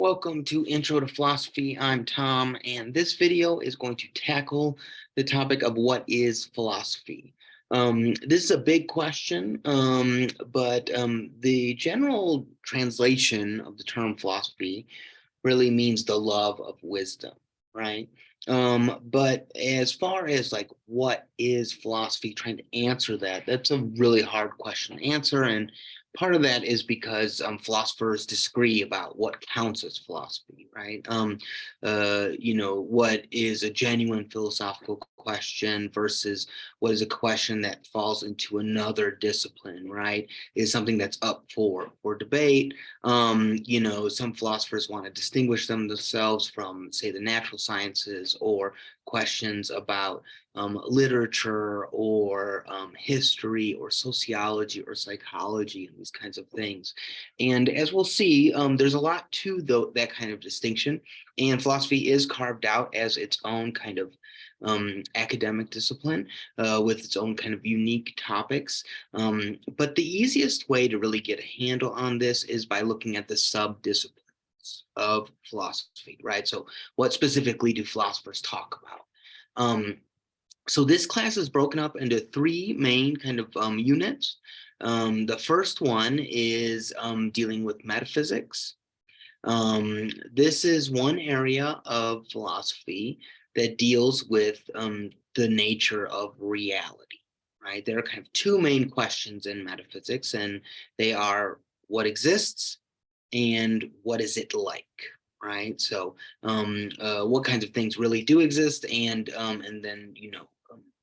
Welcome to Intro to Philosophy. I'm Tom, and this video is going to tackle the topic of what is philosophy. This is a big question, but the general translation of the term philosophy really means the love of wisdom, right? But as far as like what is philosophy, trying to answer that, that's a really hard question to answer. And part of that is because philosophers disagree about what counts as philosophy, right? What is a genuine philosophical question versus what is a question that falls into another discipline, right? Is something that's up for debate. Some philosophers want to distinguish themselves from, say, the natural sciences or questions about literature or history or sociology or psychology and these kinds of things. And as we'll see, there's a lot to that kind of distinction. And philosophy is carved out as its own kind of academic discipline with its own kind of unique topics. But the easiest way to really get a handle on this is by looking at the sub-disciplines of philosophy, right? So what specifically do philosophers talk about? So this class is broken up into three main kind of units. The first one is dealing with metaphysics. This is one area of philosophy that deals with the nature of reality, right? There are kind of two main questions in metaphysics, and they are what exists and what is it like, right? So, what kinds of things really do exist, and then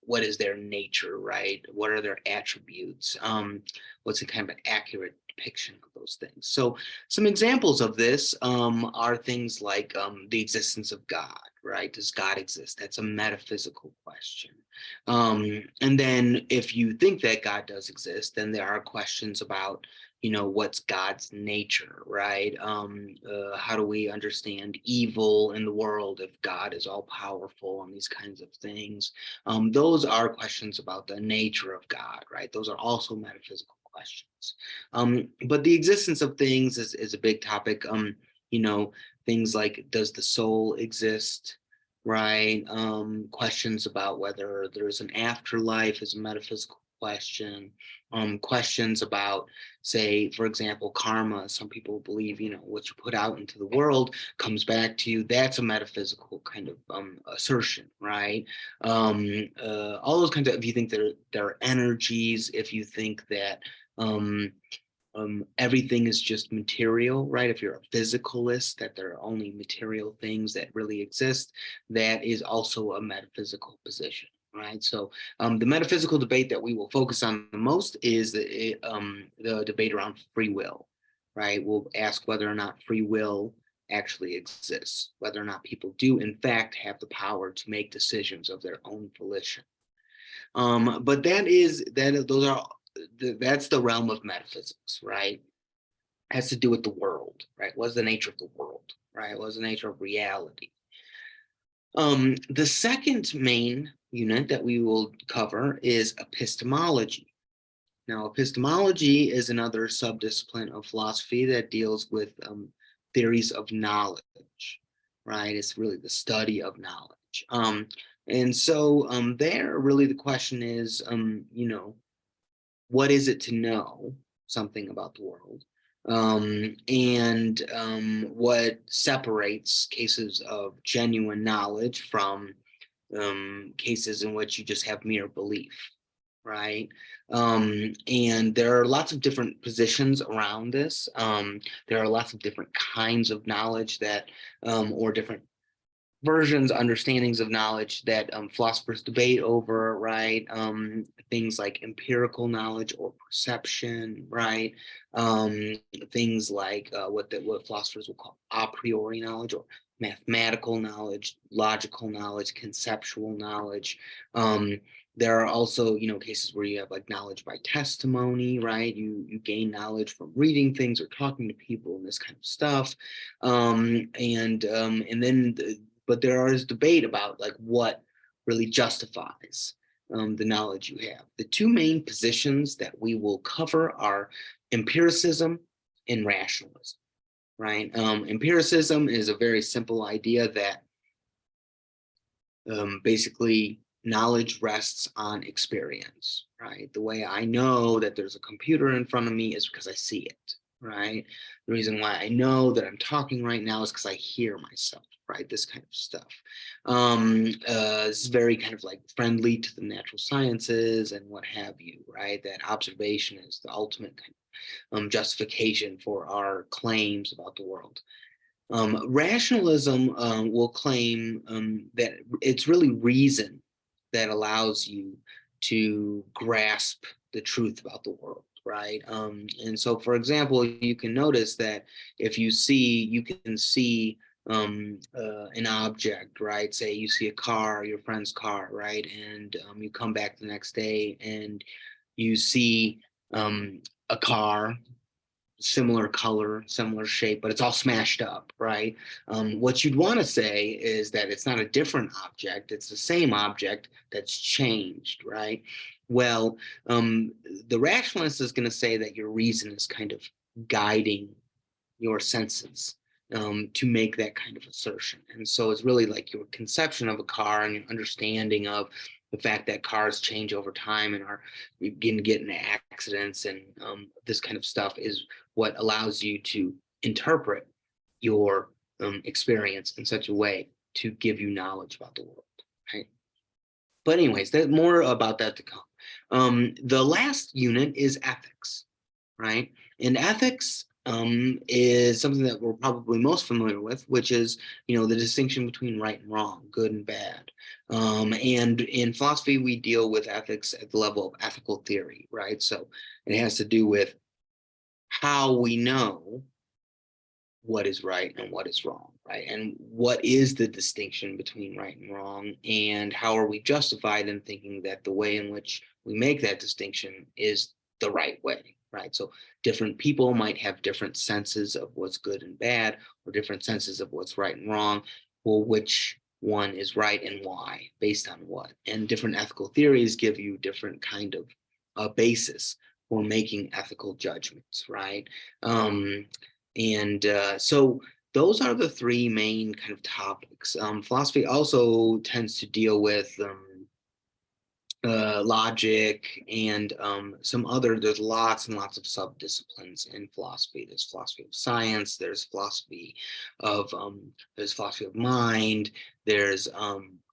what is their nature, right? What are their attributes? What's a kind of an accurate depiction of those things? So, some examples of this are things like the existence of God, right? Does God exist? That's a metaphysical question. And then, if you think that God does exist, then there are questions about what's God's nature, right? How do we understand evil in the world if God is all powerful and these kinds of things? Those are questions about the nature of God, right? Those are also metaphysical questions. But the existence of things is a big topic. Things like, does the soul exist? Right? Questions about whether there's an afterlife is a metaphysical question. Questions about, say, for example, karma. Some people believe, what you put out into the world comes back to you. That's a metaphysical kind of assertion, right? All those kinds of, if you think there are energies, if you think that everything is just material, right? If you're a physicalist, that there are only material things that really exist, that is also a metaphysical position, right? So the metaphysical debate that we will focus on the most is the debate around free will, right? We'll ask whether or not free will actually exists, whether or not people do in fact have the power to make decisions of their own volition. But that's the realm of metaphysics, right? It has to do with the world, right? What's the nature of the world, right? What's the nature of reality? The second main unit that we will cover is epistemology. Now, epistemology is another subdiscipline of philosophy that deals with theories of knowledge, right? It's really the study of knowledge. And so there, really, the question is, what is it to know something about the world? And what separates cases of genuine knowledge from cases in which you just have mere belief, right? And there are lots of different positions around this. There are lots of different kinds of knowledge or different versions, understandings of knowledge that philosophers debate over, right? Things like empirical knowledge or perception, right? Things like what philosophers will call a priori knowledge or mathematical knowledge, logical knowledge, conceptual knowledge. There are also, cases where you have like knowledge by testimony, right? You gain knowledge from reading things or talking to people and this kind of stuff. And then but there is debate about like what really justifies the knowledge you have. The two main positions that we will cover are empiricism and rationalism. right? Empiricism is a very simple idea that basically knowledge rests on experience, right? The way I know that there's a computer in front of me is because I see it, right? The reason why I know that I'm talking right now is because I hear myself, right? This kind of stuff. It's very kind of like friendly to the natural sciences and what have you, right? That observation is the ultimate kind of justification for our claims about the world. Rationalism will claim that it's really reason that allows you to grasp the truth about the world, right? And so, for example, you can notice that if you can see an object, right? Say you see a car, your friend's car, right? And you come back the next day and you see a car similar color, similar shape, but it's all smashed up, right? What you'd want to say is that it's not a different object, it's the same object that's changed, right? Well, the rationalist is going to say that your reason is kind of guiding your senses to make that kind of assertion. And so it's really like your conception of a car and your understanding of the fact that cars change over time and are begin to get into accidents and this kind of stuff is what allows you to interpret your experience in such a way to give you knowledge about the world, right? But anyways, that more about that to come. The last unit is ethics, right? And ethics is something that we're probably most familiar with, which is, the distinction between right and wrong, good and bad. And in philosophy, we deal with ethics at the level of ethical theory, right? So it has to do with how we know what is right and what is wrong, right? And what is the distinction between right and wrong? And how are we justified in thinking that the way in which we make that distinction is the right way, right? So different people might have different senses of what's good and bad, or different senses of what's right and wrong. Well, which one is right and why, based on what? And different ethical theories give you different kind of basis for making ethical judgments, right? And so those are the three main kind of topics. Philosophy also tends to deal with logic and some other, there's lots and lots of sub-disciplines in philosophy. There's philosophy of science, there's philosophy of mind, there's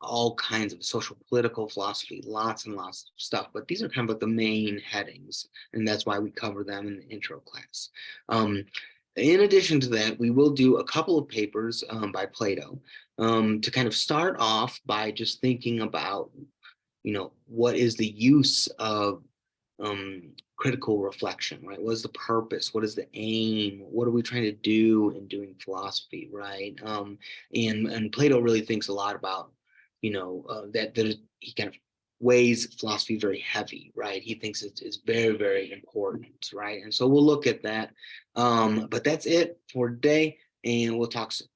all kinds of social political philosophy, lots and lots of stuff, but these are kind of like the main headings, and that's why we cover them in the intro class. In addition to that, we will do a couple of papers by Plato to kind of start off by just thinking about, what is the use of critical reflection, right? What is the purpose? What is the aim? What are we trying to do in doing philosophy, right? And Plato really thinks a lot about, that he kind of weighs philosophy very heavy, right? He thinks it's very, very important, right? And so we'll look at that. But that's it for today, and we'll talk soon.